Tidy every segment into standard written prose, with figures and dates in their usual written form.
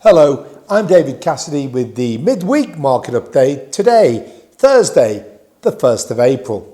Hello, I'm David Cassidy with the midweek market update today, Thursday, the 1st of April.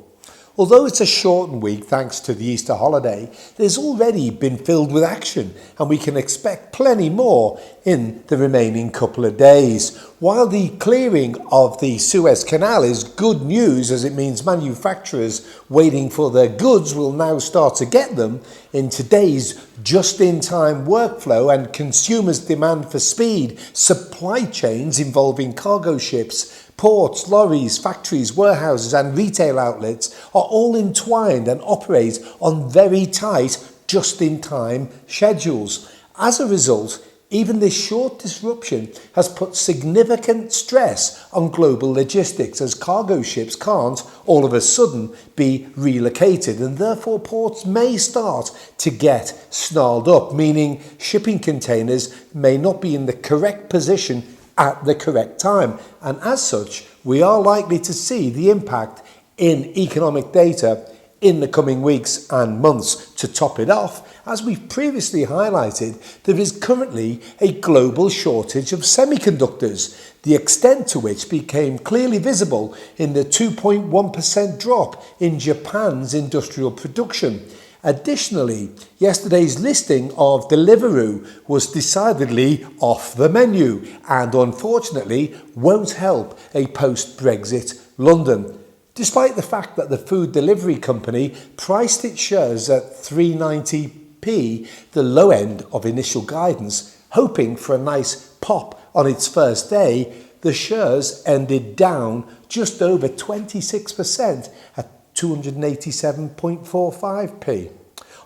Although it's a shortened week thanks to the Easter holiday, it has already been filled with action and we can expect plenty more in the remaining couple of days. While the clearing of the Suez Canal is good news as it means manufacturers waiting for their goods will now start to get them, in today's just-in-time workflow and consumers' demand for speed, supply chains involving cargo ships, ports, lorries, factories, warehouses and retail outlets are all entwined and operate on very tight just-in-time schedules. As a result, even this short disruption has put significant stress on global logistics as cargo ships can't all of a sudden be relocated and therefore ports may start to get snarled up, meaning shipping containers may not be in the correct position at the correct time, and as such we are likely to see the impact in economic data in the coming weeks and months. To top it off, as we've previously highlighted, there is currently a global shortage of semiconductors, the extent to which became clearly visible in the 2.1% drop in Japan's industrial production. Additionally, yesterday's listing of Deliveroo was decidedly off the menu and unfortunately won't help a post-Brexit London. Despite the fact that the food delivery company priced its shares at 390p, the low end of initial guidance, hoping for a nice pop on its first day, the shares ended down just over 26% at 287.45p.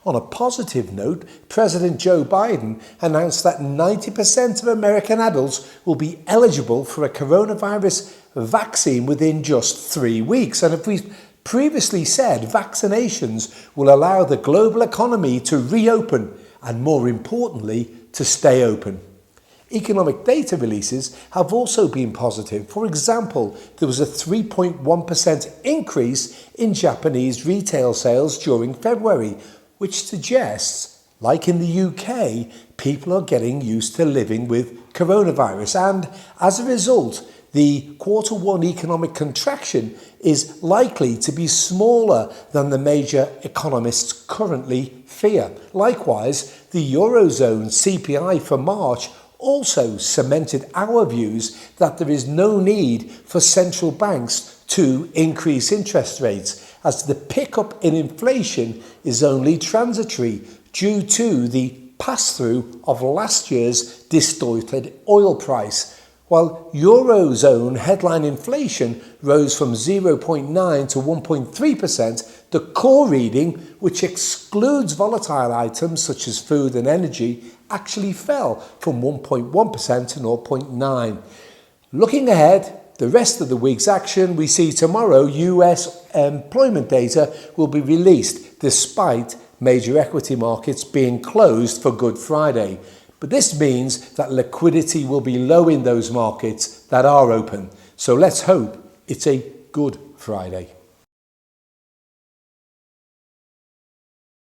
On a positive note, President Joe Biden announced that 90% of American adults will be eligible for a coronavirus vaccine within just 3 weeks. And if we've previously said vaccinations will allow the global economy to reopen and, more importantly, to stay open. Economic data releases have also been positive. For example, there was a 3.1% increase in Japanese retail sales during February, which suggests, like in the UK, people are getting used to living with coronavirus, and as a result, the Q1 economic contraction is likely to be smaller than the major economists currently fear. Likewise, the Eurozone CPI for March also cemented our views that there is no need for central banks to increase interest rates, as the pickup in inflation is only transitory due to the pass-through of last year's distorted oil price. While Eurozone headline inflation rose from 0.9 to 1.3%, the core reading, which excludes volatile items such as food and energy, actually fell from 1.1% to 0.9%. Looking ahead, the rest of the week's action, we see tomorrow US employment data will be released despite major equity markets being closed for Good Friday. But this means that liquidity will be low in those markets that are open. So let's hope it's a good Friday.